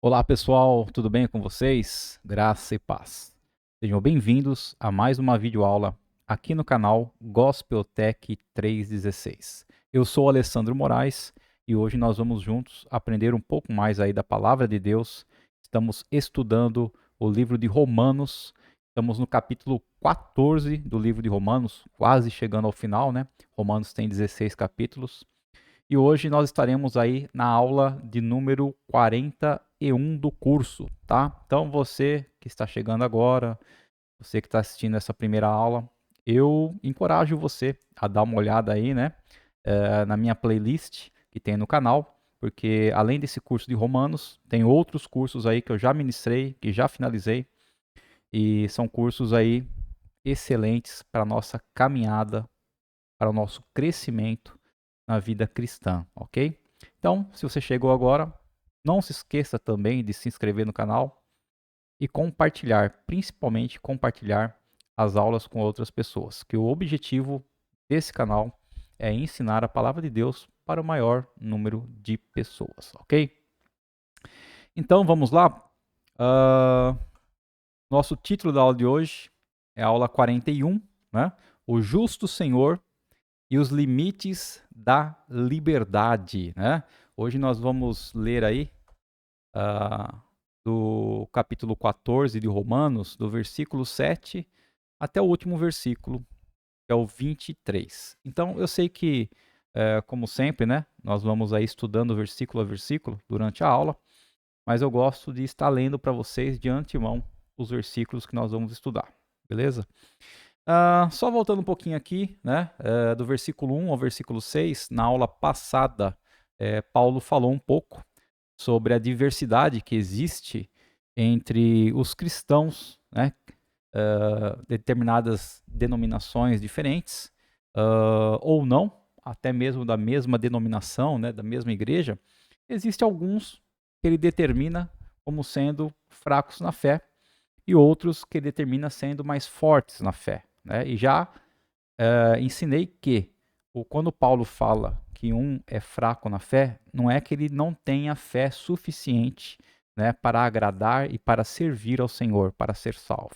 Olá pessoal, tudo bem com vocês? Graça e paz. Sejam bem-vindos a mais uma videoaula aqui no canal Gospel Tech 316. Eu sou Alessandro Moraes e hoje nós vamos juntos aprender um pouco mais aí da Palavra de Deus. Estamos estudando o livro de Romanos, estamos no capítulo 14 do livro de Romanos, quase chegando ao final, né? Romanos tem 16 capítulos. E hoje nós estaremos aí na aula de número 41 do curso, tá? Então você que está chegando agora, você que está assistindo essa primeira aula, eu encorajo você a dar uma olhada aí, né, na minha playlist que tem no canal, porque além desse curso de Romanos, tem outros cursos aí que eu já ministrei, que já finalizei, e são cursos aí excelentes para a nossa caminhada, para o nosso crescimento na vida cristã, ok? Então, se você chegou agora, não se esqueça também de se inscrever no canal e compartilhar, principalmente compartilhar as aulas com outras pessoas, que o objetivo desse canal é ensinar a palavra de Deus para o maior número de pessoas, ok? Então, vamos lá. Uh, Nosso título da aula de hoje é a aula 41, né? O justo Senhor e os limites da liberdade, né? Hoje nós vamos ler aí do capítulo 14 de Romanos, do versículo 7 até o último versículo, que é o 23. Então, eu sei que, como sempre, né, nós vamos aí estudando versículo a versículo durante a aula, mas eu gosto de estar lendo para vocês de antemão os versículos que nós vamos estudar, beleza? Só voltando um pouquinho aqui, né, do versículo 1 ao versículo 6, na aula passada, Paulo falou um pouco sobre a diversidade que existe entre os cristãos, né, determinadas denominações diferentes, ou não, até mesmo da mesma denominação, né, da mesma igreja, existem alguns que ele determina como sendo fracos na fé e outros que ele determina sendo mais fortes na fé, né? E já ensinei que quando Paulo fala que um é fraco na fé, não é que ele não tenha fé suficiente, né, para agradar e para servir ao Senhor, para ser salvo.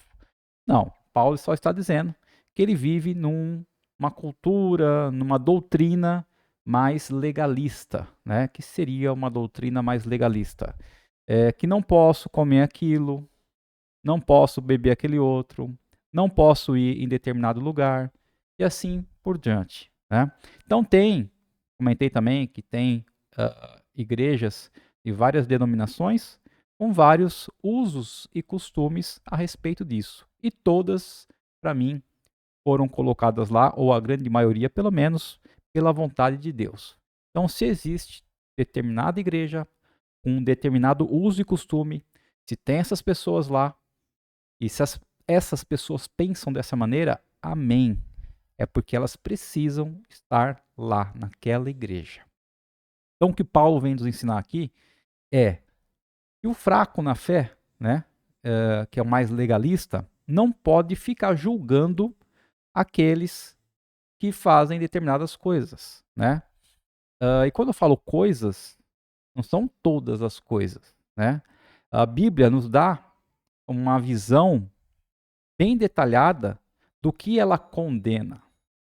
Não, Paulo só está dizendo que ele vive numa cultura, numa doutrina mais legalista, né? Que seria uma doutrina mais legalista. Que não posso comer aquilo, não posso beber aquele outro, não posso ir em determinado lugar, e assim por diante, né? Então comentei também que tem igrejas de várias denominações com vários usos e costumes a respeito disso. E todas, para mim, foram colocadas lá, ou a grande maioria, pelo menos, pela vontade de Deus. Então, se existe determinada igreja com um determinado uso e costume, se tem essas pessoas lá, e se essas pessoas pensam dessa maneira, amém. É porque elas precisam estar lá, naquela igreja. Então, o que Paulo vem nos ensinar aqui é que o fraco na fé, né, que é o mais legalista, não pode ficar julgando aqueles que fazem determinadas coisas, né? E quando eu falo coisas, não são todas as coisas, né? A Bíblia nos dá uma visão bem detalhada do que ela condena.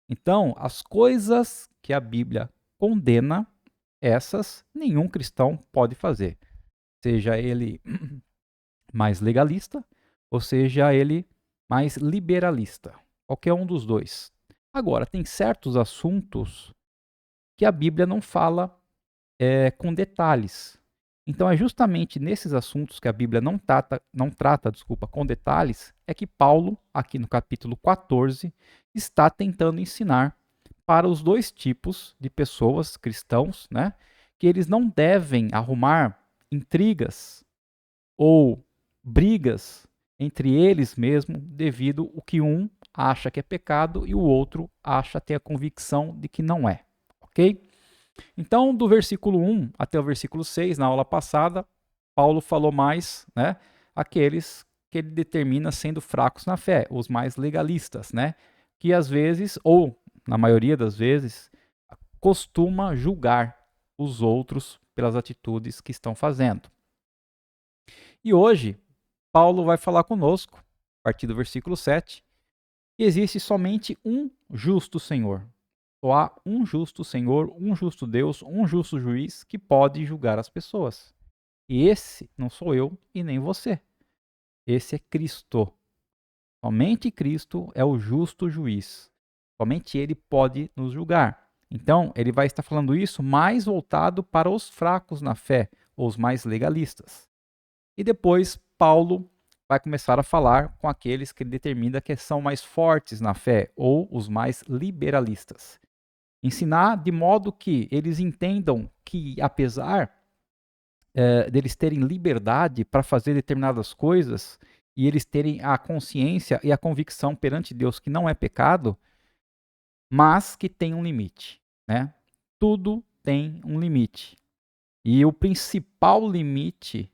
Então, as coisas que a Bíblia condena, essas nenhum cristão pode fazer, seja ele mais legalista ou seja ele mais liberalista, qualquer um dos dois. Agora, tem certos assuntos que a Bíblia não fala com detalhes. Então, é justamente nesses assuntos que a Bíblia não trata, desculpa, com detalhes, é que Paulo, aqui no capítulo 14, está tentando ensinar para os dois tipos de pessoas, cristãos, né, que eles não devem arrumar intrigas ou brigas entre eles mesmo devido o que um acha que é pecado e o outro acha ter a convicção de que não é, ok? Então, do versículo 1 até o versículo 6, na aula passada, Paulo falou mais, né, aqueles que ele determina sendo fracos na fé, os mais legalistas, né, que às vezes, ou na maioria das vezes, costuma julgar os outros pelas atitudes que estão fazendo. E hoje, Paulo vai falar conosco, a partir do versículo 7, que existe somente um justo Senhor. Só há um justo Senhor, um justo Deus, um justo juiz que pode julgar as pessoas. E esse não sou eu e nem você. Esse é Cristo. Somente Cristo é o justo juiz. Somente Ele pode nos julgar. Então, ele vai estar falando isso mais voltado para os fracos na fé, ou os mais legalistas. E depois, Paulo vai começar a falar com aqueles que ele determina que são mais fortes na fé, ou os mais liberalistas. Ensinar de modo que eles entendam que, apesar deles terem liberdade para fazer determinadas coisas, e eles terem a consciência e a convicção perante Deus que não é pecado, mas que tem um limite, né? Tudo tem um limite. E o principal limite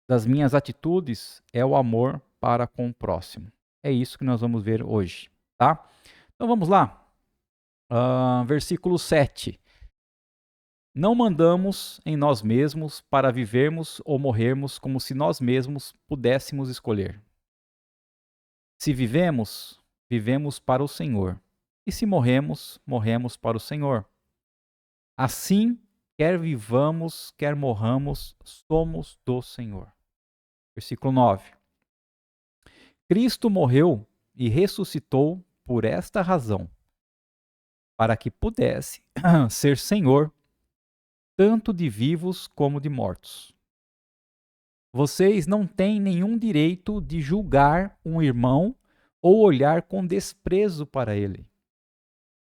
das minhas atitudes é o amor para com o próximo. É isso que nós vamos ver hoje, tá? Então vamos lá. Versículo 7. Não mandamos em nós mesmos para vivermos ou morrermos como se nós mesmos pudéssemos escolher. Se vivemos, vivemos para o Senhor. E se morremos, morremos para o Senhor. Assim, quer vivamos, quer morramos, somos do Senhor. Versículo 9. Cristo morreu e ressuscitou por esta razão, para que pudesse ser Senhor tanto de vivos como de mortos. Vocês não têm nenhum direito de julgar um irmão ou olhar com desprezo para ele.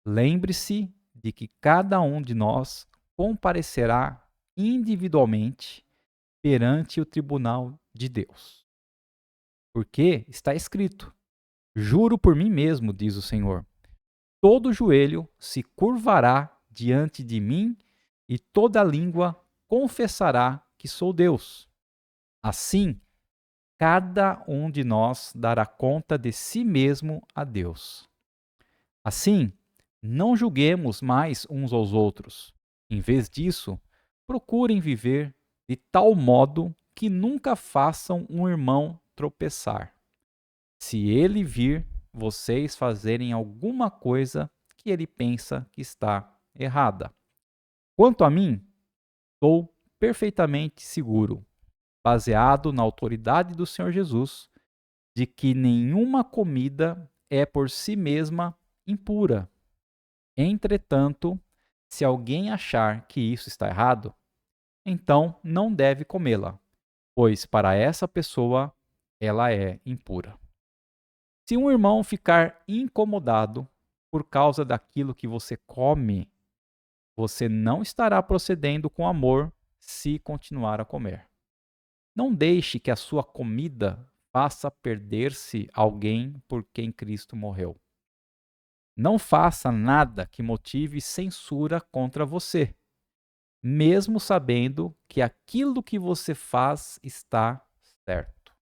Lembre-se de que cada um de nós comparecerá individualmente perante o tribunal de Deus. Porque está escrito: juro por mim mesmo, diz o Senhor, todo joelho se curvará diante de mim e toda língua confessará que sou Deus. Assim, cada um de nós dará conta de si mesmo a Deus. Assim, não julguemos mais uns aos outros. Em vez disso, procurem viver de tal modo que nunca façam um irmão tropeçar. Se ele vir vocês fazerem alguma coisa que ele pensa que está errada. Quanto a mim, estou perfeitamente seguro, baseado na autoridade do Senhor Jesus, de que nenhuma comida é por si mesma impura. Entretanto, se alguém achar que isso está errado, então não deve comê-la, pois para essa pessoa ela é impura. Se um irmão ficar incomodado por causa daquilo que você come, você não estará procedendo com amor se continuar a comer. Não deixe que a sua comida faça perder-se alguém por quem Cristo morreu. Não faça nada que motive censura contra você, mesmo sabendo que aquilo que você faz está certo.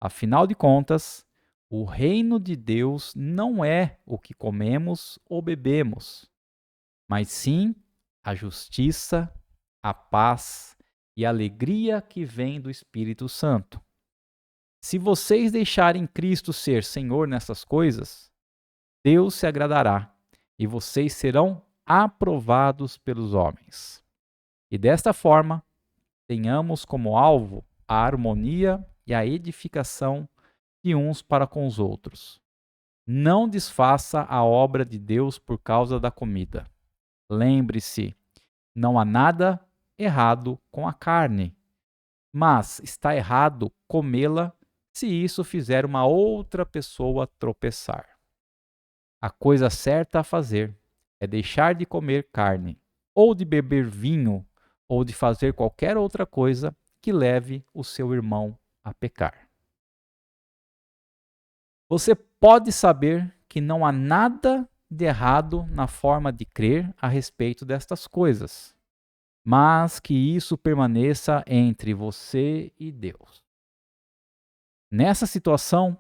Afinal de contas, o reino de Deus não é o que comemos ou bebemos, mas sim a justiça, a paz e a alegria que vem do Espírito Santo. Se vocês deixarem Cristo ser Senhor nessas coisas, Deus se agradará e vocês serão aprovados pelos homens. E desta forma, tenhamos como alvo a harmonia e a edificação de uns para com os outros. Não desfaça a obra de Deus por causa da comida. Lembre-se, não há nada errado com a carne, mas está errado comê-la se isso fizer uma outra pessoa tropeçar. A coisa certa a fazer é deixar de comer carne, ou de beber vinho, ou de fazer qualquer outra coisa que leve o seu irmão a pecar. Você pode saber que não há nada de errado na forma de crer a respeito destas coisas, mas que isso permaneça entre você e Deus. Nessa situação,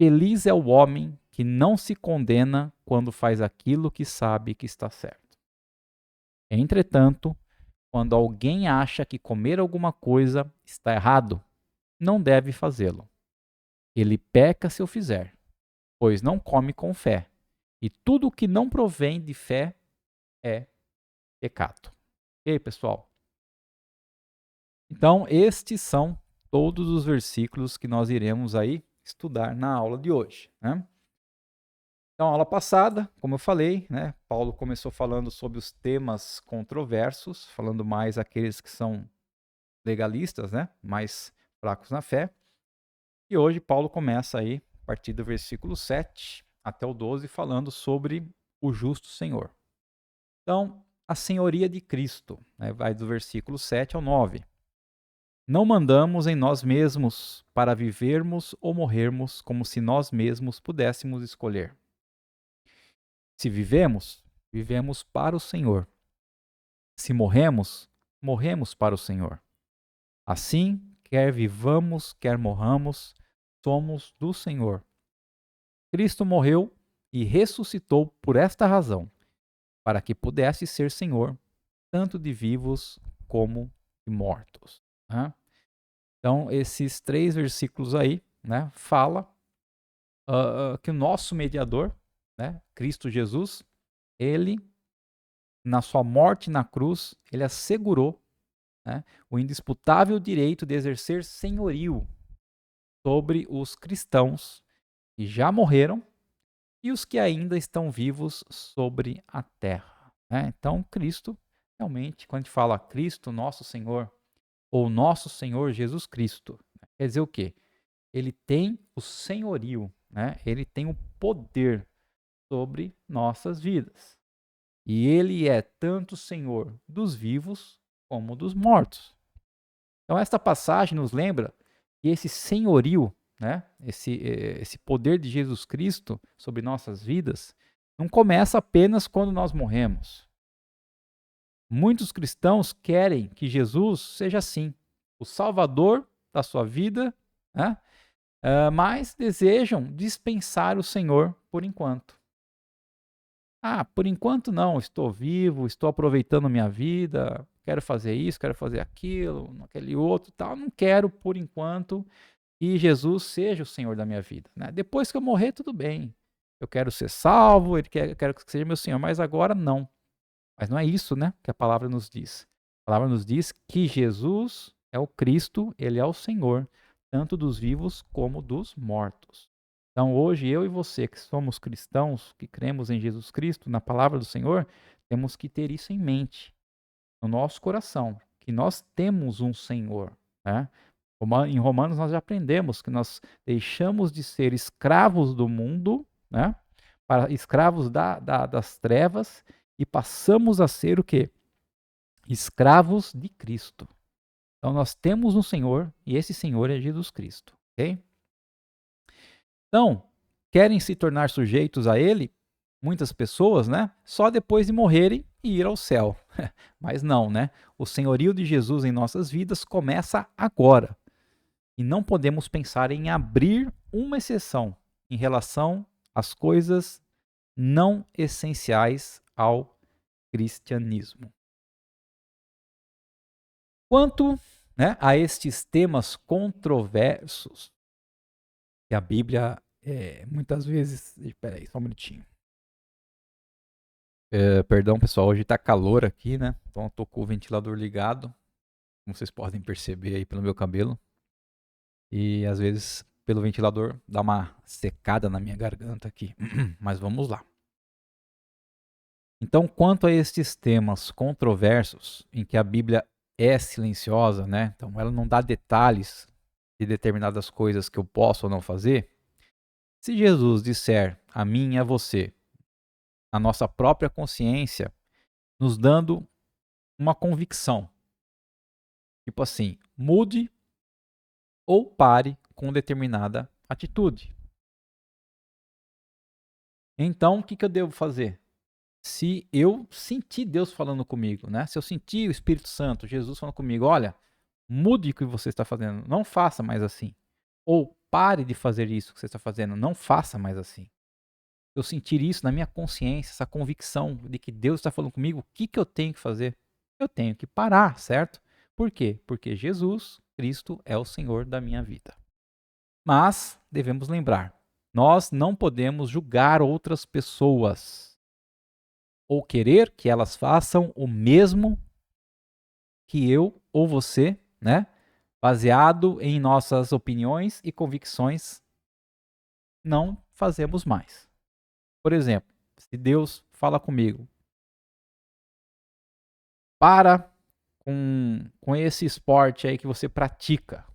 feliz é o homem que não se condena quando faz aquilo que sabe que está certo. Entretanto, quando alguém acha que comer alguma coisa está errado, não deve fazê-lo. Ele peca se o fizer, pois não come com fé. E tudo o que não provém de fé é pecado. Ok, pessoal? Então, estes são todos os versículos que nós iremos aí estudar na aula de hoje, né? Então, aula passada, como eu falei, né, Paulo começou falando sobre os temas controversos, falando mais aqueles que são legalistas, né, mais fracos na fé. E hoje Paulo começa aí, a partir do versículo 7 até o 12, falando sobre o justo Senhor. Então, a senhoria de Cristo, né, vai do versículo 7 ao 9. Não mandamos em nós mesmos para vivermos ou morrermos como se nós mesmos pudéssemos escolher. Se vivemos, vivemos para o Senhor. Se morremos, morremos para o Senhor. Assim, quer vivamos, quer morramos, somos do Senhor. Cristo morreu e ressuscitou por esta razão, para que pudesse ser Senhor, tanto de vivos como de mortos. Né? Então, esses 3 versículos aí, né, fala que o nosso mediador, né, Cristo Jesus, ele, na sua morte na cruz, ele assegurou, né, o indisputável direito de exercer senhorio sobre os cristãos que já morreram e os que ainda estão vivos sobre a terra. Né? Então, Cristo, realmente, quando a gente fala Cristo, nosso Senhor, ou nosso Senhor Jesus Cristo, quer dizer o quê? Ele tem o senhorio, né? Ele tem o poder sobre nossas vidas. E ele é tanto Senhor dos vivos como dos mortos. Então, esta passagem nos lembra que esse senhorio, né, esse poder de Jesus Cristo sobre nossas vidas, não começa apenas quando nós morremos. Muitos cristãos querem que Jesus seja assim, o Salvador da sua vida, né, mas desejam dispensar o Senhor por enquanto. Ah, por enquanto não, estou vivo, estou aproveitando minha vida, quero fazer isso, quero fazer aquilo, aquele outro, tal. Não quero por enquanto que Jesus seja o Senhor da minha vida. Né? Depois que eu morrer, tudo bem. Eu quero ser salvo, eu quero que seja meu Senhor, mas agora não. Mas não é isso, né, que a palavra nos diz. A palavra nos diz que Jesus é o Cristo, ele é o Senhor, tanto dos vivos como dos mortos. Então, hoje, eu e você, que somos cristãos, que cremos em Jesus Cristo, na palavra do Senhor, temos que ter isso em mente, no nosso coração, que nós temos um Senhor. Né? Em Romanos, nós já aprendemos que nós deixamos de ser escravos do mundo, né? Para escravos das trevas, e passamos a ser o quê? Escravos de Cristo. Então, nós temos um Senhor, e esse Senhor é Jesus Cristo. Ok? Então, querem se tornar sujeitos a ele, muitas pessoas, né? Só depois de morrerem e ir ao céu. Mas não, né? O senhorio de Jesus em nossas vidas começa agora. E não podemos pensar em abrir uma exceção em relação às coisas não essenciais ao cristianismo. Quanto, né, a estes temas controversos, que a Bíblia muitas vezes... Espera aí, só um minutinho. Perdão, pessoal, hoje tá calor aqui, né? Então eu tô com o ventilador ligado, como vocês podem perceber aí pelo meu cabelo. E às vezes, pelo ventilador, dá uma secada na minha garganta aqui. Mas vamos lá. Então, quanto a estes temas controversos, em que a Bíblia é silenciosa, né? Então ela não dá detalhes de determinadas coisas que eu posso ou não fazer. Se Jesus disser a mim e a você, a nossa própria consciência, nos dando uma convicção, tipo assim, mude ou pare com determinada atitude. Então, o que eu devo fazer? Se eu sentir Deus falando comigo, né? Se eu sentir o Espírito Santo, Jesus falando comigo, olha, mude o que você está fazendo, não faça mais assim. Ou pare de fazer isso que você está fazendo, não faça mais assim. Eu sentir isso na minha consciência, essa convicção de que Deus está falando comigo, o que eu tenho que fazer? eu tenho que parar, certo? Por quê? Porque Jesus Cristo é o Senhor da minha vida. Mas devemos lembrar, nós não podemos julgar outras pessoas ou querer que elas façam o mesmo que eu ou você, né? Baseado em nossas opiniões e convicções, não fazemos mais. Por exemplo, se Deus fala comigo, para com esse esporte aí que você pratica.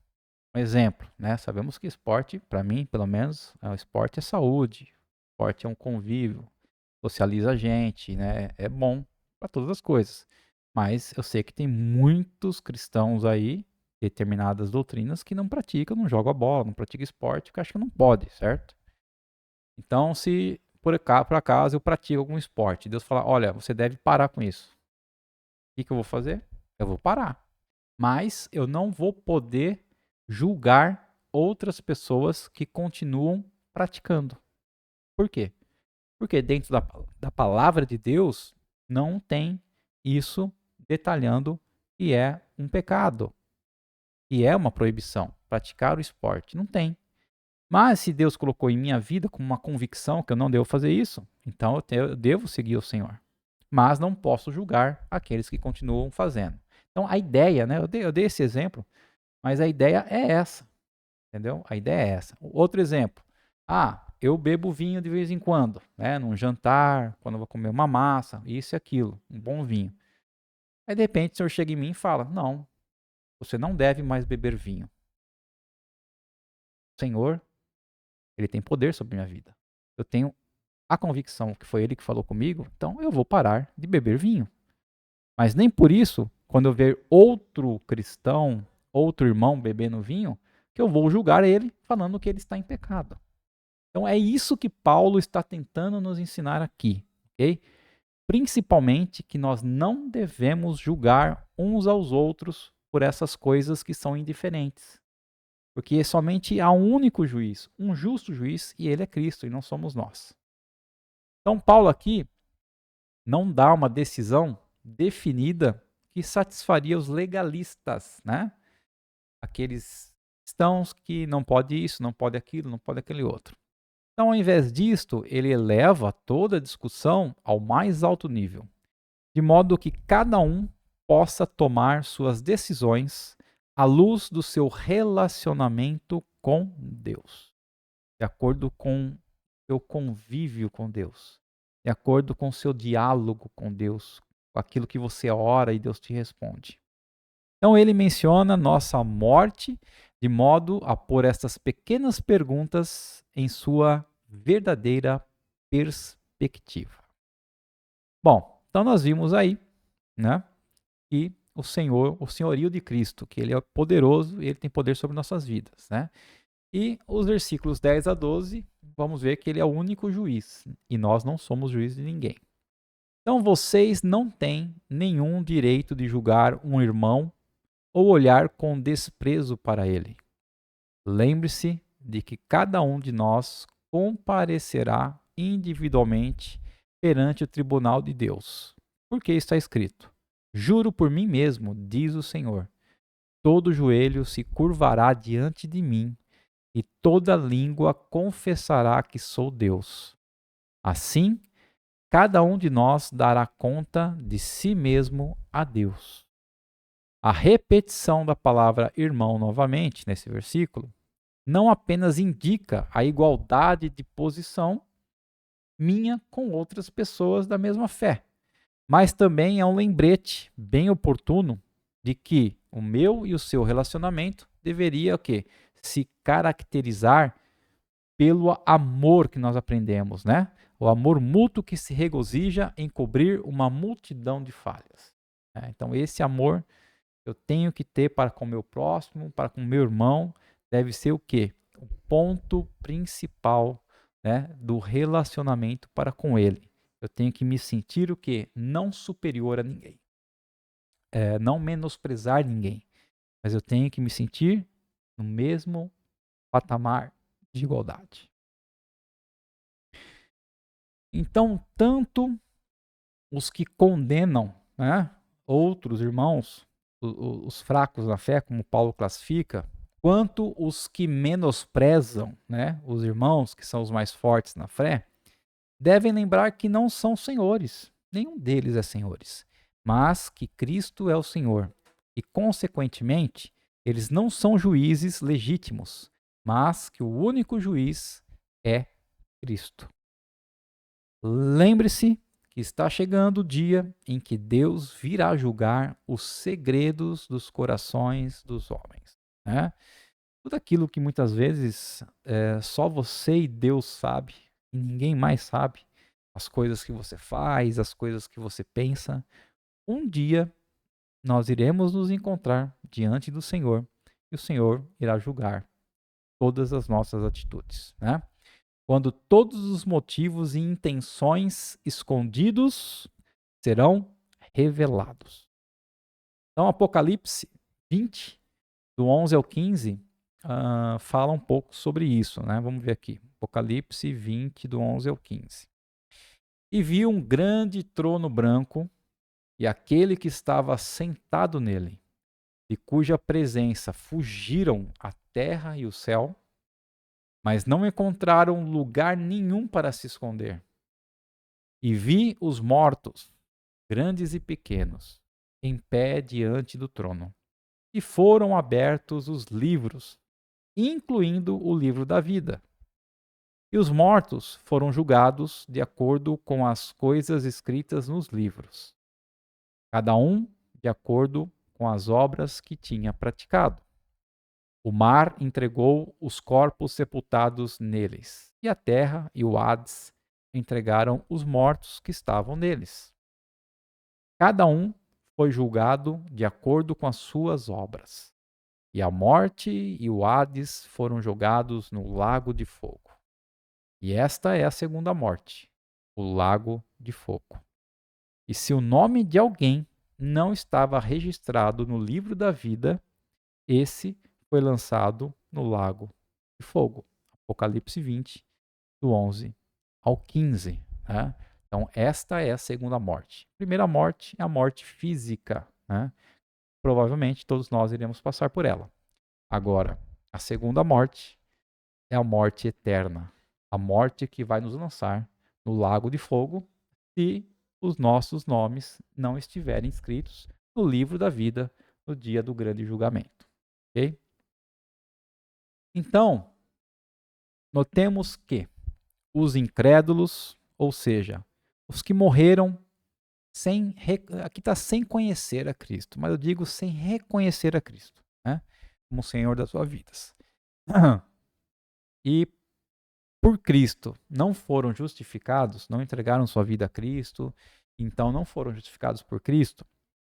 Um exemplo, né? Sabemos que esporte, para mim, pelo menos, o esporte é saúde, esporte é um convívio, socializa a gente, né? É bom para todas as coisas. Mas eu sei que tem muitos cristãos aí, determinadas doutrinas, que não praticam, não jogam a bola, não praticam esporte, porque acham que não pode, certo? Então, se por acaso eu pratico algum esporte, Deus fala, olha, você deve parar com isso. O que eu vou fazer? Eu vou parar. Mas eu não vou poder julgar outras pessoas que continuam praticando. Por quê? Porque dentro da palavra de Deus não tem isso detalhando que é um pecado, que é uma proibição. Praticar o esporte. Não tem. Mas se Deus colocou em minha vida como uma convicção que eu não devo fazer isso, então eu devo seguir o Senhor. Mas não posso julgar aqueles que continuam fazendo. Então a ideia, né? Eu dei esse exemplo, mas a ideia é essa, entendeu? A ideia é essa. Outro exemplo. Eu bebo vinho de vez em quando, né? Num jantar, quando eu vou comer uma massa, isso e aquilo, um bom vinho. Aí de repente o Senhor chega em mim e fala: não, você não deve mais beber vinho. O Senhor, Ele tem poder sobre minha vida. Eu tenho a convicção que foi Ele que falou comigo, então eu vou parar de beber vinho. Mas nem por isso, quando eu ver outro cristão, outro irmão bebendo vinho, que eu vou julgar ele falando que ele está em pecado. Então é isso que Paulo está tentando nos ensinar aqui, ok? Principalmente que nós não devemos julgar uns aos outros por essas coisas que são indiferentes. Porque somente há um único juiz, um justo juiz, e ele é Cristo e não somos nós. Então Paulo aqui não dá uma decisão definida que satisfaria os legalistas, né? Aqueles cristãos que não pode isso, não pode aquilo, não pode aquele outro. Então, ao invés disto, ele eleva toda a discussão ao mais alto nível, de modo que cada um possa tomar suas decisões à luz do seu relacionamento com Deus, de acordo com o seu convívio com Deus, de acordo com o seu diálogo com Deus, com aquilo que você ora e Deus te responde. Então ele menciona nossa morte de modo a pôr essas pequenas perguntas em sua verdadeira perspectiva. Bom, então nós vimos aí, né, que o Senhor, o senhorio de Cristo, que ele é poderoso e ele tem poder sobre nossas vidas, né? E os versículos 10 a 12, vamos ver que ele é o único juiz e nós não somos juízes de ninguém. Então vocês não têm nenhum direito de julgar um irmão ou olhar com desprezo para ele. Lembre-se de que cada um de nós comparecerá individualmente perante o tribunal de Deus. Porque está escrito: Juro por mim mesmo, diz o Senhor, todo joelho se curvará diante de mim e toda língua confessará que sou Deus. Assim, cada um de nós dará conta de si mesmo a Deus. A repetição da palavra irmão novamente nesse versículo não apenas indica a igualdade de posição minha com outras pessoas da mesma fé, mas também é um lembrete bem oportuno de que o meu e o seu relacionamento deveria o quê? Se caracterizar pelo amor que nós aprendemos, né? O amor mútuo que se regozija em cobrir uma multidão de falhas. Então esse amor eu tenho que ter para com o meu próximo, para com o meu irmão, deve ser o quê? O ponto principal, né, do relacionamento para com ele. Eu tenho que me sentir o quê? Não superior a ninguém. Não menosprezar ninguém. Mas eu tenho que me sentir no mesmo patamar de igualdade. Então, tanto os que condenam, né, outros irmãos, os fracos na fé, como Paulo classifica, quanto os que menosprezam, né, os irmãos que são os mais fortes na fé, devem lembrar que não são senhores, nenhum deles é senhores, mas que Cristo é o Senhor. E, consequentemente, eles não são juízes legítimos, mas que o único juiz é Cristo. Lembre-se que está chegando o dia em que Deus virá julgar os segredos dos corações dos homens, né? Tudo aquilo que muitas vezes só você e Deus sabe, e ninguém mais sabe, as coisas que você faz, as coisas que você pensa, um dia nós iremos nos encontrar diante do Senhor e o Senhor irá julgar todas as nossas atitudes, né? Quando todos os motivos e intenções escondidos serão revelados. Então, Apocalipse 20, do 11 ao 15, fala um pouco sobre isso, né? Vamos ver aqui. Apocalipse 20, do 11 ao 15. E vi um grande trono branco e aquele que estava sentado nele, de cuja presença fugiram a terra e o céu, mas não encontraram lugar nenhum para se esconder. E vi os mortos, grandes e pequenos, em pé diante do trono. E foram abertos os livros, incluindo o livro da vida. E os mortos foram julgados de acordo com as coisas escritas nos livros, cada um de acordo com as obras que tinha praticado. O mar entregou os corpos sepultados neles, e a terra e o Hades entregaram os mortos que estavam neles. Cada um foi julgado de acordo com as suas obras. E a morte e o Hades foram jogados no lago de fogo. E esta é a segunda morte, o lago de fogo. E se o nome de alguém não estava registrado no livro da vida, esse foi lançado no lago de fogo. Apocalipse 20, do 11 ao 15. Né? Então, esta é a segunda morte. A primeira morte é a morte física. Né? Provavelmente todos nós iremos passar por ela. Agora, a segunda morte é a morte eterna. A morte que vai nos lançar no lago de fogo se os nossos nomes não estiverem escritos no livro da vida no dia do grande julgamento. Ok? Então, notemos que os incrédulos, ou seja, os que morreram sem, aqui está sem conhecer a Cristo, mas eu digo sem reconhecer a Cristo, né, como Senhor das suas vidas. E por Cristo não foram justificados, não entregaram sua vida a Cristo, então não foram justificados por Cristo,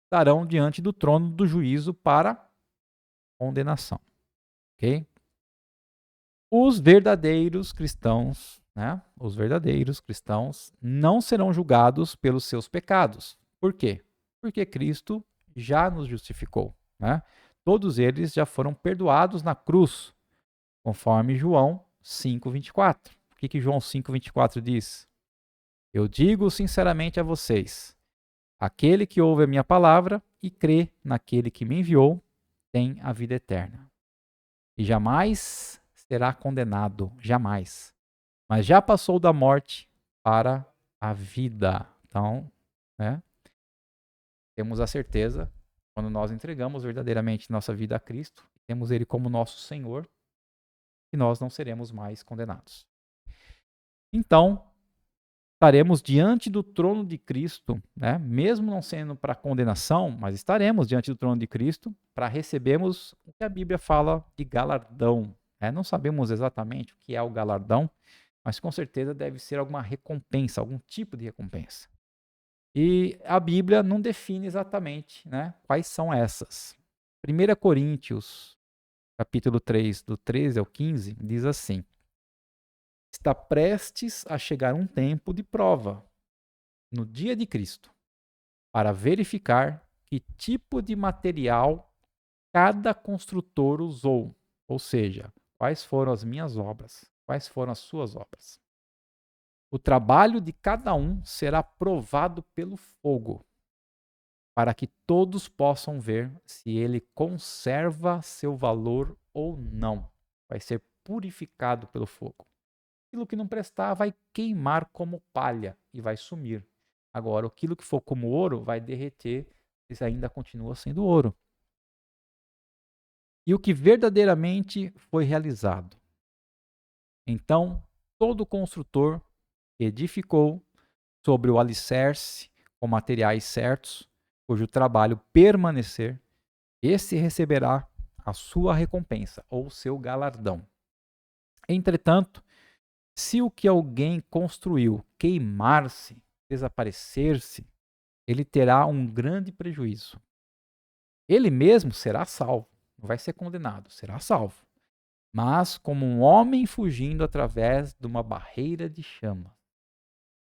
estarão diante do trono do juízo para condenação. Ok? Os verdadeiros cristãos, né? Os verdadeiros cristãos não serão julgados pelos seus pecados. Por quê? Porque Cristo já nos justificou, né? Todos eles já foram perdoados na cruz, conforme João 5:24. O que João 5:24 diz? Eu digo sinceramente a vocês, aquele que ouve a minha palavra e crê naquele que me enviou, tem a vida eterna. E jamais será condenado, jamais. Mas já passou da morte para a vida. Então, né, temos a certeza, quando nós entregamos verdadeiramente nossa vida a Cristo, temos Ele como nosso Senhor, que nós não seremos mais condenados. Então, estaremos diante do trono de Cristo, né, mesmo não sendo para condenação, mas estaremos diante do trono de Cristo para recebermos o que a Bíblia fala de galardão. Não sabemos exatamente o que é o galardão, mas com certeza deve ser alguma recompensa, algum tipo de recompensa. E a Bíblia não define exatamente, né, quais são essas. 1 Coríntios, capítulo 3, do 13 ao 15, diz assim: está prestes a chegar um tempo de prova, no dia de Cristo, para verificar que tipo de material cada construtor usou, ou seja, quais foram as minhas obras, quais foram as suas obras. O trabalho de cada um será provado pelo fogo. para que todos possam ver se ele conserva seu valor ou não. Vai ser purificado pelo fogo. Aquilo que não prestar vai queimar como palha e vai sumir. Agora, aquilo que for como ouro vai derreter, mas ainda continua sendo ouro. E o que verdadeiramente foi realizado. Então, todo construtor edificou sobre o alicerce com materiais certos, cujo trabalho permanecer, esse receberá a sua recompensa ou seu galardão. Entretanto, se o que alguém construiu queimar-se, desaparecer-se, ele terá um grande prejuízo. Ele mesmo será salvo, não vai ser condenado, será salvo, mas como um homem fugindo através de uma barreira de chamas,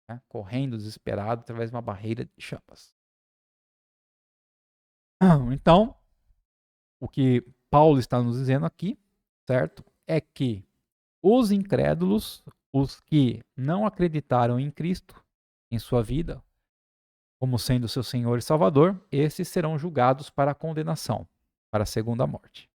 né? Correndo desesperado através de uma barreira de chamas. Então, o que Paulo está nos dizendo aqui, certo, é que os incrédulos, os que não acreditaram em Cristo, em sua vida, como sendo seu Senhor e Salvador, esses serão julgados para a condenação, para a segunda morte.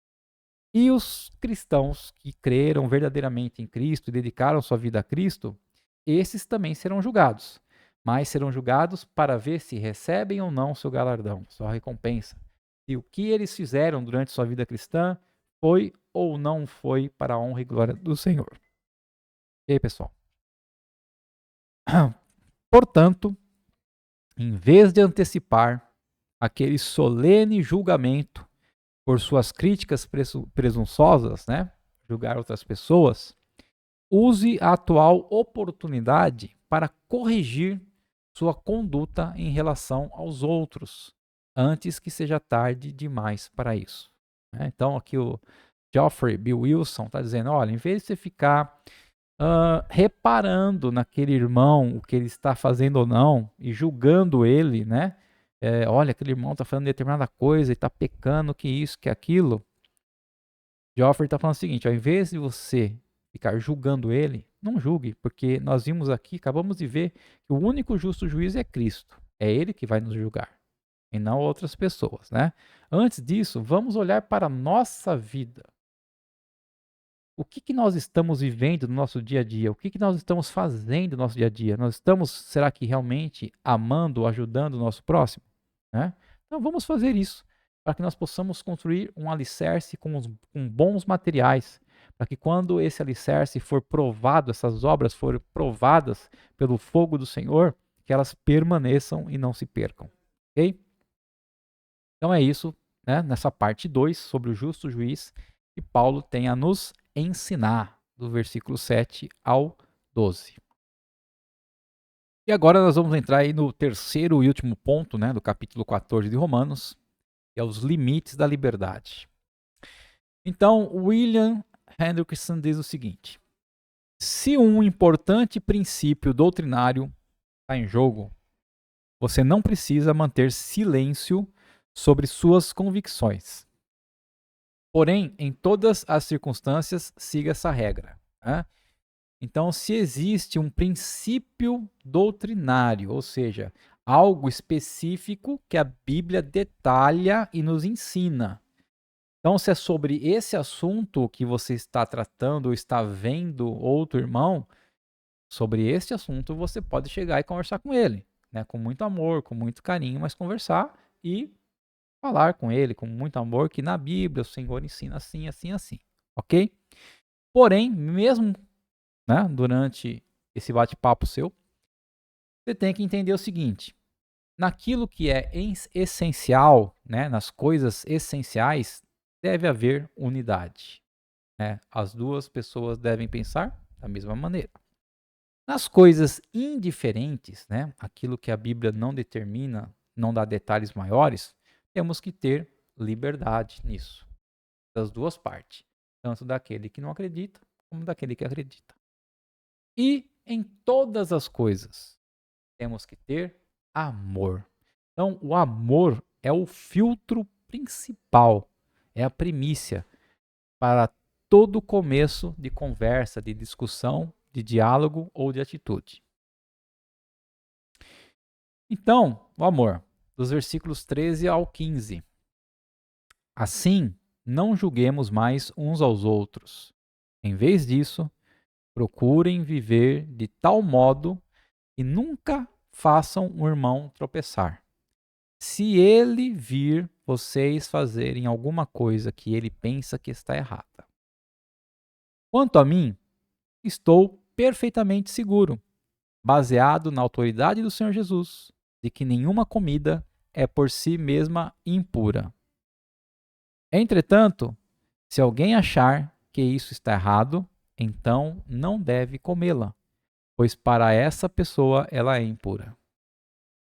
E os cristãos que creram verdadeiramente em Cristo e dedicaram sua vida a Cristo, esses também serão julgados, mas serão julgados para ver se recebem ou não seu galardão, sua recompensa. Se o que eles fizeram durante sua vida cristã foi ou não foi para a honra e glória do Senhor. E aí, pessoal? Portanto, em vez de antecipar aquele solene julgamento por suas críticas presunçosas, né, julgar outras pessoas, use a atual oportunidade para corrigir sua conduta em relação aos outros, antes que seja tarde demais para isso. Então, aqui o Geoffrey B. Wilson está dizendo, olha, em vez de você ficar reparando naquele irmão, o que ele está fazendo ou não, e julgando ele, né? Olha, aquele irmão está fazendo determinada coisa e está pecando, que isso, que aquilo. Geoffrey está falando o seguinte, ao invés de você ficar julgando ele, não julgue, porque nós vimos aqui, acabamos de ver, que o único justo juiz é Cristo. É ele que vai nos julgar, e não outras pessoas, né? Antes disso, vamos olhar para a nossa vida. O que nós estamos vivendo no nosso dia a dia? O que nós estamos fazendo no nosso dia a dia? Nós estamos, será que realmente amando, ajudando o nosso próximo? Né? Então vamos fazer isso, para que nós possamos construir um alicerce com bons materiais, para que quando esse alicerce for provado, essas obras forem provadas pelo fogo do Senhor, que elas permaneçam e não se percam. Ok? Então é isso, né? Nessa parte 2 sobre o justo juiz, que Paulo tem a nos ensinar, do versículo 7 ao 12. E agora nós vamos entrar aí no terceiro e último ponto, né, do capítulo 14 de Romanos, que é os limites da liberdade. Então, William Hendrickson diz o seguinte: se um importante princípio doutrinário está em jogo, você não precisa manter silêncio sobre suas convicções. Porém, em todas as circunstâncias, siga essa regra. Né? Então, se existe um princípio doutrinário, ou seja, algo específico que a Bíblia detalha e nos ensina. Então, se é sobre esse assunto que você está tratando ou está vendo outro irmão, sobre este assunto você pode chegar e conversar com ele, né? Com muito amor, com muito carinho, mas conversar e falar com ele com muito amor, que na Bíblia o Senhor ensina assim, assim, assim, ok? Porém, mesmo, né, durante esse bate-papo seu, você tem que entender o seguinte: naquilo que é essencial, né, nas coisas essenciais, deve haver unidade. Né? As duas pessoas devem pensar da mesma maneira. Nas coisas indiferentes, né, aquilo que a Bíblia não determina, não dá detalhes maiores, temos que ter liberdade nisso, das duas partes, tanto daquele que não acredita, como daquele que acredita. E em todas as coisas, temos que ter amor. Então, o amor é o filtro principal, é a primícia para todo começo de conversa, de discussão, de diálogo ou de atitude. Então, o amor. dos versículos 13 ao 15. Assim, não julguemos mais uns aos outros. Em vez disso, procurem viver de tal modo que nunca façam um irmão tropeçar. Se ele vir vocês fazerem alguma coisa que ele pensa que está errada. Quanto a mim, estou perfeitamente seguro, baseado na autoridade do Senhor Jesus, de que nenhuma comida é por si mesma impura. Entretanto, se alguém achar que isso está errado, então não deve comê-la, pois para essa pessoa ela é impura.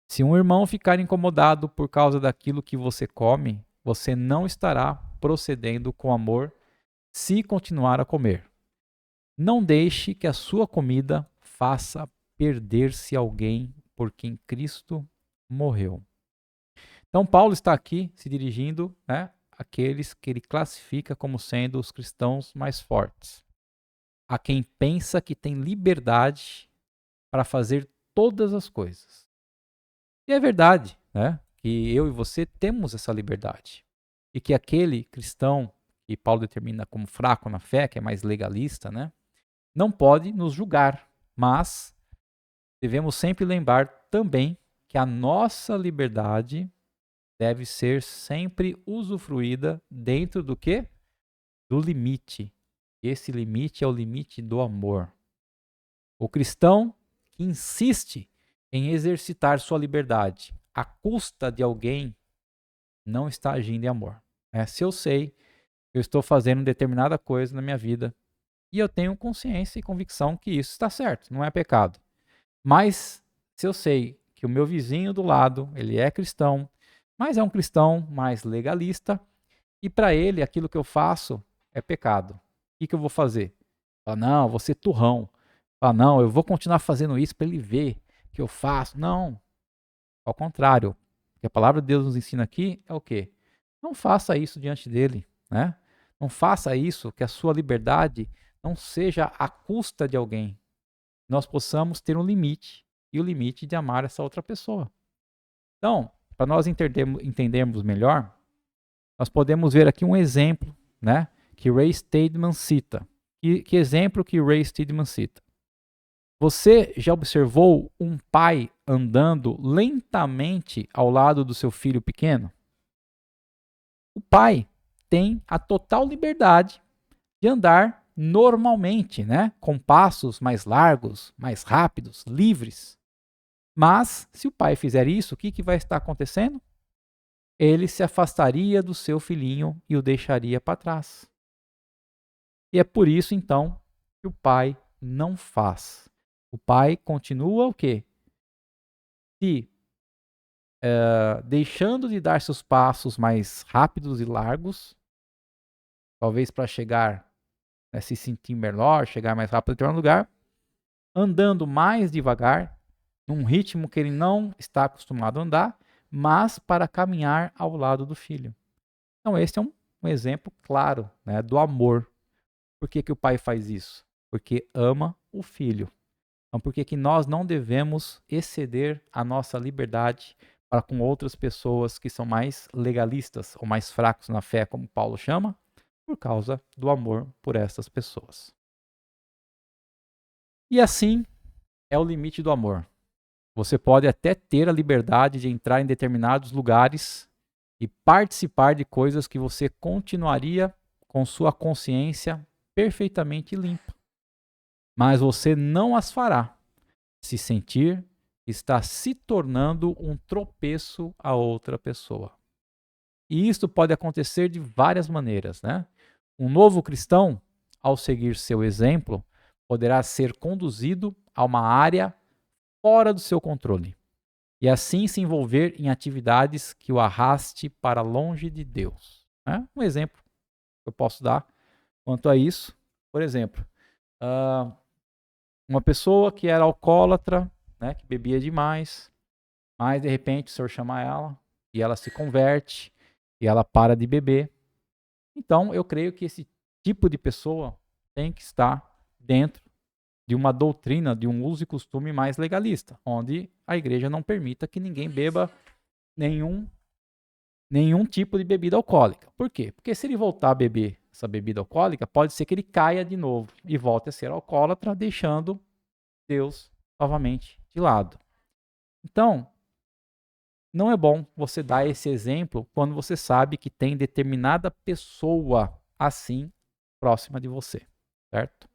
Se um irmão ficar incomodado por causa daquilo que você come, você não estará procedendo com amor se continuar a comer. Não deixe que a sua comida faça perder-se alguém por quem Cristo morreu. Então, Paulo está aqui se dirigindo, àqueles que ele classifica como sendo os cristãos mais fortes, a quem pensa que tem liberdade para fazer todas as coisas. E é verdade, que eu e você temos essa liberdade. E que aquele cristão que Paulo determina como fraco na fé, que é mais legalista, não pode nos julgar, mas devemos sempre lembrar também que a nossa liberdade deve ser sempre usufruída dentro do quê? Do limite. Esse limite é o limite do amor. O cristão que insiste em exercitar sua liberdade à custa de alguém não está agindo em amor. Se eu sei que eu estou fazendo determinada coisa na minha vida e eu tenho consciência e convicção que isso está certo, não é pecado. Mas se eu sei que o meu vizinho do lado, ele é cristão, mas é um cristão mais legalista e para ele aquilo que eu faço é pecado. O que eu vou fazer? Não, vou ser turrão. Não, eu vou continuar fazendo isso para ele ver que eu faço. Não, ao contrário. O que a palavra de Deus nos ensina aqui é o quê? Não faça isso diante dele, Não faça isso, que a sua liberdade não seja à custa de alguém. Nós possamos ter um limite, e o limite de amar essa outra pessoa. Então, para nós entendermos melhor, nós podemos ver aqui um exemplo, que Ray Stedman cita. Que exemplo que Ray Stedman cita? Você já observou um pai andando lentamente ao lado do seu filho pequeno? O pai tem a total liberdade de andar normalmente, com passos mais largos, mais rápidos, livres. Mas, se o pai fizer isso, o que vai estar acontecendo? Ele se afastaria do seu filhinho e o deixaria para trás. E é por isso, então, que o pai não faz. O pai continua o quê? Deixando de dar seus passos mais rápidos e largos, talvez para chegar, se sentir melhor, chegar mais rápido em um lugar, andando mais devagar, num ritmo que ele não está acostumado a andar, mas para caminhar ao lado do filho. Então, esse é um exemplo claro, do amor. Por que o pai faz isso? Porque ama o filho. Então, por que nós não devemos exceder a nossa liberdade para com outras pessoas que são mais legalistas ou mais fracos na fé, como Paulo chama? Por causa do amor por essas pessoas. E assim é o limite do amor. Você pode até ter a liberdade de entrar em determinados lugares e participar de coisas que você continuaria com sua consciência perfeitamente limpa. Mas você não as fará se sentir que está se tornando um tropeço a outra pessoa. E isso pode acontecer de várias maneiras, Um novo cristão, ao seguir seu exemplo, poderá ser conduzido a uma área fora do seu controle e assim se envolver em atividades que o arraste para longe de Deus. Um exemplo que eu posso dar quanto a isso, por exemplo, uma pessoa que era alcoólatra, que bebia demais, mas de repente o Senhor chama ela e ela se converte e ela para de beber. Então eu creio que esse tipo de pessoa tem que estar dentro de uma doutrina, de um uso e costume mais legalista, onde a igreja não permita que ninguém beba nenhum tipo de bebida alcoólica. Por quê? Porque se ele voltar a beber essa bebida alcoólica, pode ser que ele caia de novo e volte a ser alcoólatra, deixando Deus novamente de lado. Então, não é bom você dar esse exemplo quando você sabe que tem determinada pessoa assim próxima de você, certo?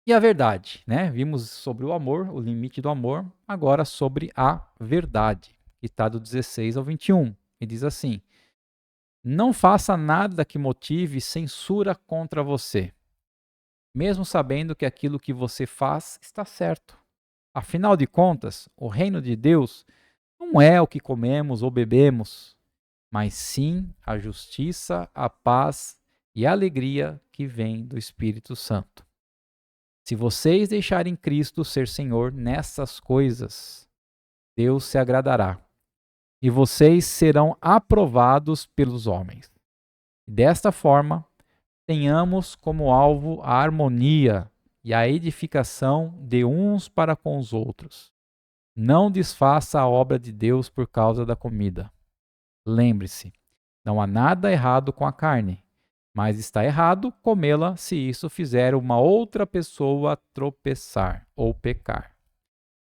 E a verdade, né? Vimos sobre o amor, o limite do amor, agora sobre a verdade, que está do 16 ao 21. E diz assim: não faça nada que motive censura contra você, mesmo sabendo que aquilo que você faz está certo. Afinal de contas, o reino de Deus não é o que comemos ou bebemos, mas sim a justiça, a paz e a alegria que vem do Espírito Santo. Se vocês deixarem Cristo ser Senhor nessas coisas, Deus se agradará e vocês serão aprovados pelos homens. Desta forma, tenhamos como alvo a harmonia e a edificação de uns para com os outros. Não desfaça a obra de Deus por causa da comida. Lembre-se, não há nada errado com a carne, mas está errado comê-la se isso fizer uma outra pessoa tropeçar ou pecar.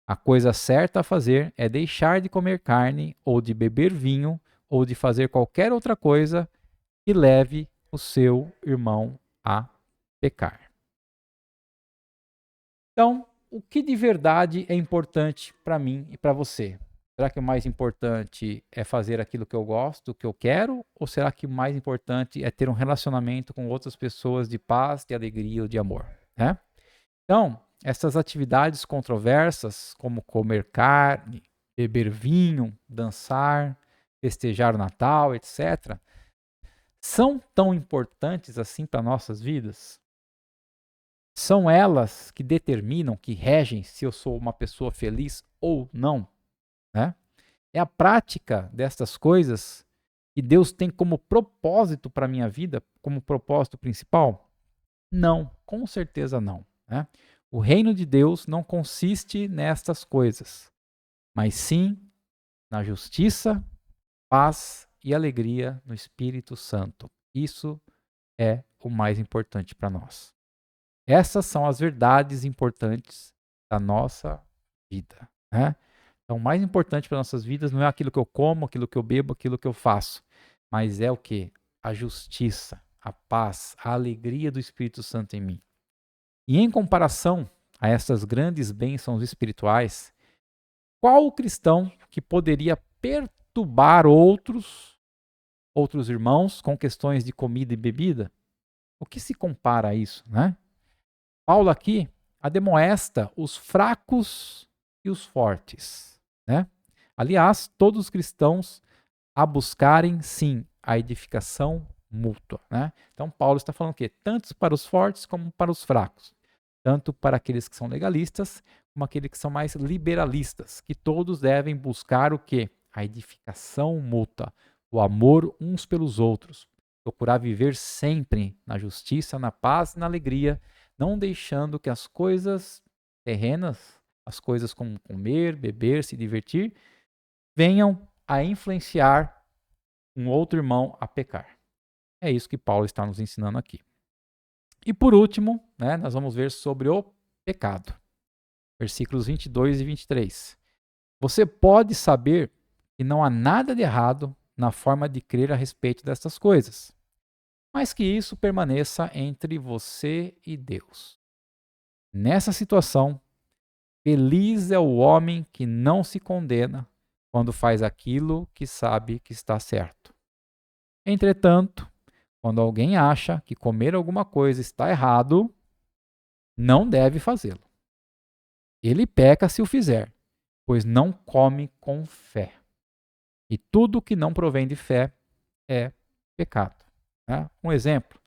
A coisa certa a fazer é deixar de comer carne, ou de beber vinho, ou de fazer qualquer outra coisa que leve o seu irmão a pecar. Então, o que de verdade é importante para mim e para você? Será que o mais importante é fazer aquilo que eu gosto, que eu quero? Ou será que o mais importante é ter um relacionamento com outras pessoas de paz, de alegria ou de amor? Né? Então, essas atividades controversas, como comer carne, beber vinho, dançar, festejar o Natal, etc., são tão importantes assim para nossas vidas? São elas que determinam, que regem se eu sou uma pessoa feliz ou não, né? É a prática destas coisas que Deus tem como propósito para a minha vida, como propósito principal? Não, com certeza não, né? O reino de Deus não consiste nestas coisas, mas sim na justiça, paz e alegria no Espírito Santo. Isso é o mais importante para nós. Essas são as verdades importantes da nossa vida, né? Então, o mais importante para nossas vidas não é aquilo que eu como, aquilo que eu bebo, aquilo que eu faço, mas é o que? A justiça, a paz, a alegria do Espírito Santo em mim. E em comparação a essas grandes bênçãos espirituais, qual o cristão que poderia perturbar outros irmãos com questões de comida e bebida? O que se compara a isso, né? Paulo aqui ademoesta os fracos e os fortes, né? Aliás, todos os cristãos a buscarem, sim, a edificação mútua, né? Então, Paulo está falando o quê? Tanto para os fortes como para os fracos. Tanto para aqueles que são legalistas, como aqueles que são mais liberalistas, que todos devem buscar o quê? A edificação mútua, o amor uns pelos outros. Procurar viver sempre na justiça, na paz e na alegria, não deixando que as coisas terrenas, as coisas como comer, beber, se divertir, venham a influenciar um outro irmão a pecar. É isso que Paulo está nos ensinando aqui. E por último, né, nós vamos ver sobre o pecado. Versículos 22 e 23. Você pode saber que não há nada de errado na forma de crer a respeito destas coisas, mas que isso permaneça entre você e Deus. Nessa situação, feliz é o homem que não se condena quando faz aquilo que sabe que está certo. Entretanto, quando alguém acha que comer alguma coisa está errado, não deve fazê-lo. Ele peca se o fizer, pois não come com fé. E tudo que não provém de fé é pecado. Né? Um exemplo: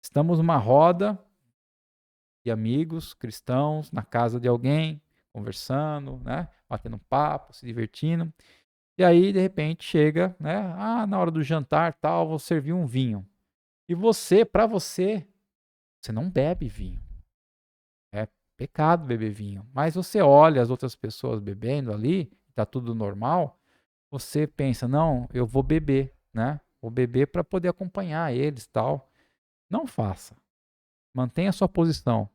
estamos numa roda de amigos cristãos na casa de alguém, conversando, né? Batendo papo, se divertindo. E aí, de repente, chega, né? Na hora do jantar, tal, vou servir um vinho. E você, para você, você não bebe vinho. É pecado beber vinho. Mas você olha as outras pessoas bebendo ali, tá tudo normal, você pensa, não, eu vou beber, né? Vou beber para poder acompanhar eles, tal. Não faça. Mantenha a sua posição,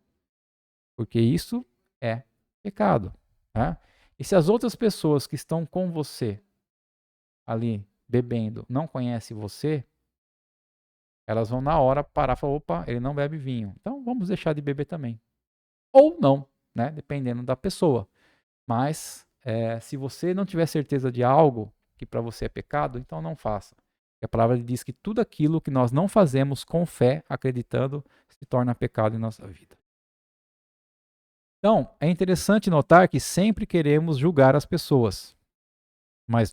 porque isso é pecado, né? E se as outras pessoas que estão com você ali bebendo não conhecem você, elas vão na hora parar e falar, opa, ele não bebe vinho, então vamos deixar de beber também. Ou não, né? Dependendo da pessoa. Mas se você não tiver certeza de algo que para você é pecado, então não faça. A palavra diz que tudo aquilo que nós não fazemos com fé, acreditando, se torna pecado em nossa vida. Então, é interessante notar que sempre queremos julgar as pessoas, mas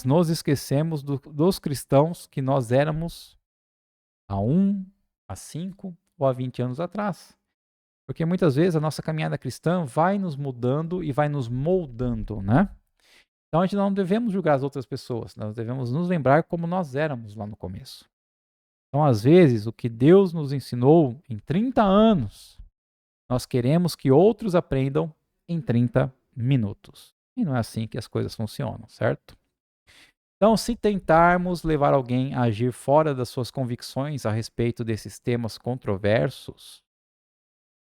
nos esquecemos dos cristãos que nós éramos há 1, há 5 ou há 20 anos atrás. Porque muitas vezes a nossa caminhada cristã vai nos mudando e vai nos moldando, né? Então a gente não devemos julgar as outras pessoas, nós devemos nos lembrar como nós éramos lá no começo. Então, às vezes, o que Deus nos ensinou em 30 anos, nós queremos que outros aprendam em 30 minutos. E não é assim que as coisas funcionam, certo? Então, se tentarmos levar alguém a agir fora das suas convicções a respeito desses temas controversos,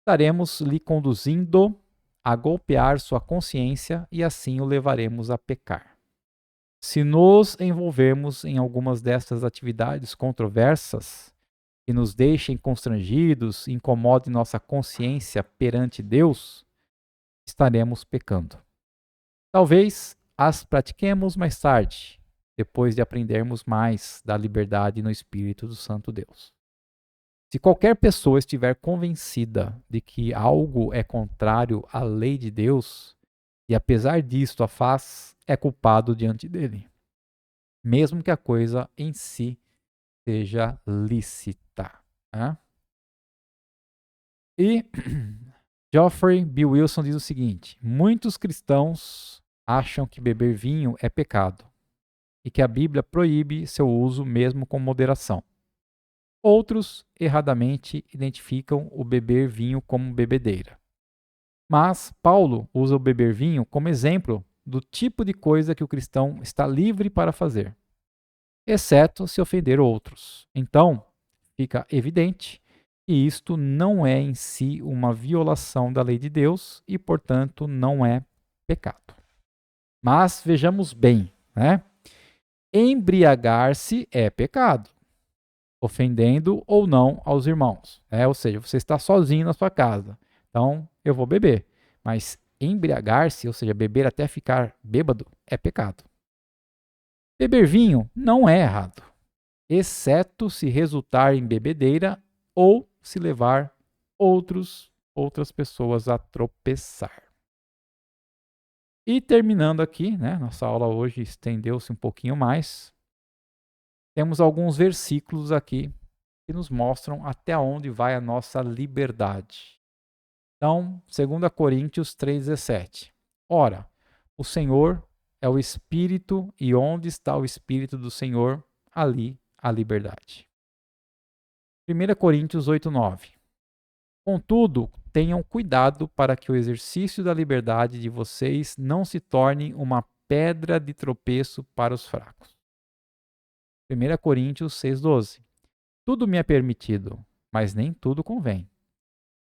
estaremos lhe conduzindo a golpear sua consciência e assim o levaremos a pecar. Se nos envolvermos em algumas destas atividades controversas que nos deixem constrangidos, incomodem nossa consciência perante Deus, estaremos pecando. Talvez as pratiquemos mais tarde, depois de aprendermos mais da liberdade no Espírito do Santo Deus. Se qualquer pessoa estiver convencida de que algo é contrário à lei de Deus, e apesar disto a faz, é culpado diante dele, mesmo que a coisa em si seja lícita. Né? E Geoffrey B. Wilson diz o seguinte: muitos cristãos acham que beber vinho é pecado e que a Bíblia proíbe seu uso mesmo com moderação. Outros, erradamente, identificam o beber vinho como bebedeira. Mas Paulo usa o beber vinho como exemplo do tipo de coisa que o cristão está livre para fazer, exceto se ofender outros. Então, fica evidente que isto não é em si uma violação da lei de Deus e, portanto, não é pecado. Mas vejamos bem, né? Embriagar-se é pecado, ofendendo ou não aos irmãos. Ou seja, você está sozinho na sua casa, então eu vou beber. Mas embriagar-se, ou seja, beber até ficar bêbado, é pecado. Beber vinho não é errado, exceto se resultar em bebedeira ou se levar outras pessoas a tropeçar. E terminando aqui, né, nossa aula hoje estendeu-se um pouquinho mais. Temos alguns versículos aqui que nos mostram até onde vai a nossa liberdade. Então, 2 Coríntios 3,17. Ora, o Senhor é o Espírito, e onde está o Espírito do Senhor, ali a liberdade. 1 Coríntios 8,9. Contudo, tenham cuidado para que o exercício da liberdade de vocês não se torne uma pedra de tropeço para os fracos. 1 Coríntios 6,12. Tudo me é permitido, mas nem tudo convém.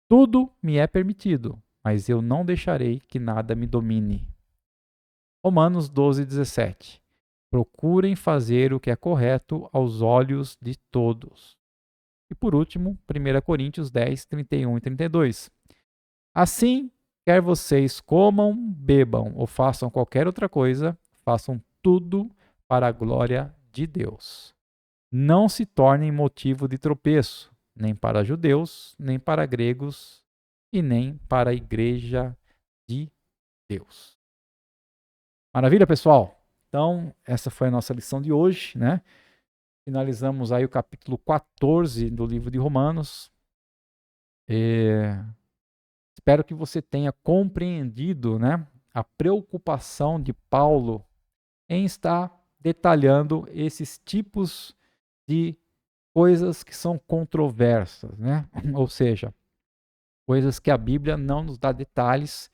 Tudo me é permitido, mas eu não deixarei que nada me domine. Romanos 12,17. Procurem fazer o que é correto aos olhos de todos. E por último, 1 Coríntios 10, 31 e 32. Assim, quer vocês comam, bebam ou façam qualquer outra coisa, façam tudo para a glória de Deus. Não se tornem motivo de tropeço, nem para judeus, nem para gregos e nem para a igreja de Deus. Maravilha, pessoal? Então, essa foi a nossa lição de hoje, né? Finalizamos aí o capítulo 14 do livro de Romanos. Espero que você tenha compreendido, né, a preocupação de Paulo em estar detalhando esses tipos de coisas que são controversas, né? Ou seja, coisas que a Bíblia não nos dá detalhes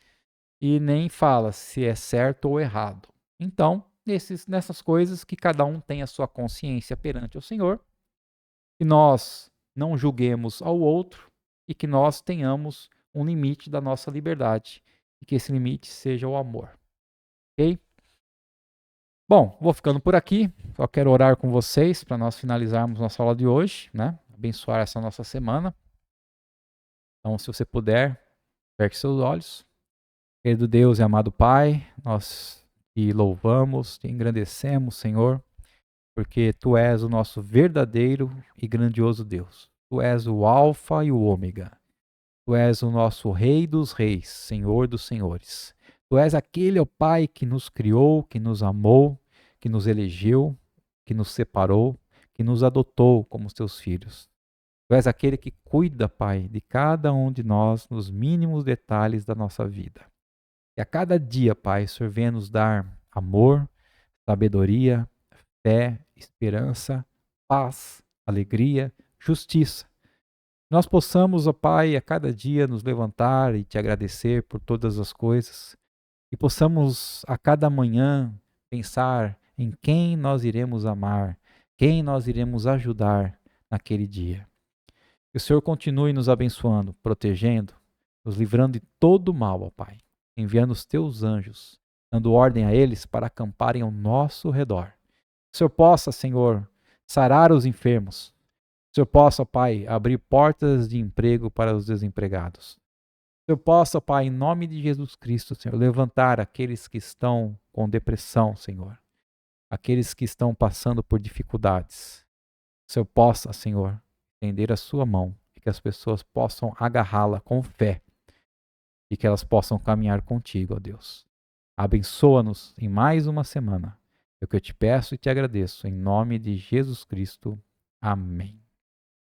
e nem fala se é certo ou errado. Então, nessas coisas, que cada um tenha sua consciência perante o Senhor, que nós não julguemos ao outro e que nós tenhamos um limite da nossa liberdade e que esse limite seja o amor. Ok? Bom, vou ficando por aqui. Só quero orar com vocês para nós finalizarmos nossa aula de hoje, né? Abençoar essa nossa semana. Então, se você puder, feche seus olhos. Querido Deus e amado Pai, nós te louvamos, te engrandecemos, Senhor, porque Tu és o nosso verdadeiro e grandioso Deus. Tu és o Alfa e o Ômega. Tu és o nosso Rei dos Reis, Senhor dos Senhores. Tu és aquele, ó Pai, que nos criou, que nos amou, que nos elegeu, que nos separou, que nos adotou como teus filhos. Tu és aquele que cuida, Pai, de cada um de nós nos mínimos detalhes da nossa vida. E a cada dia, Pai, o Senhor venha nos dar amor, sabedoria, fé, esperança, paz, alegria, justiça. Nós possamos, ó Pai, a cada dia nos levantar e te agradecer por todas as coisas. E possamos a cada manhã pensar em quem nós iremos amar, quem nós iremos ajudar naquele dia. Que o Senhor continue nos abençoando, protegendo, nos livrando de todo mal, ó Pai, enviando os teus anjos, dando ordem a eles para acamparem ao nosso redor. Que o Senhor possa, Senhor, sarar os enfermos. Que o Senhor possa, Pai, abrir portas de emprego para os desempregados. Que eu possa, Pai, em nome de Jesus Cristo, Senhor, levantar aqueles que estão com depressão, Senhor. Aqueles que estão passando por dificuldades. Que eu possa, Senhor, estender a sua mão e que as pessoas possam agarrá-la com fé e que elas possam caminhar contigo, ó Deus. Abençoa-nos em mais uma semana. É o que eu te peço e te agradeço, em nome de Jesus Cristo. Amém.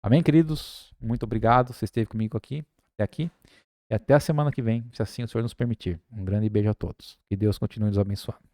Amém, queridos? Muito obrigado. Você esteve comigo até aqui. E até a semana que vem, se assim o Senhor nos permitir. Um grande beijo a todos. Que Deus continue nos abençoando.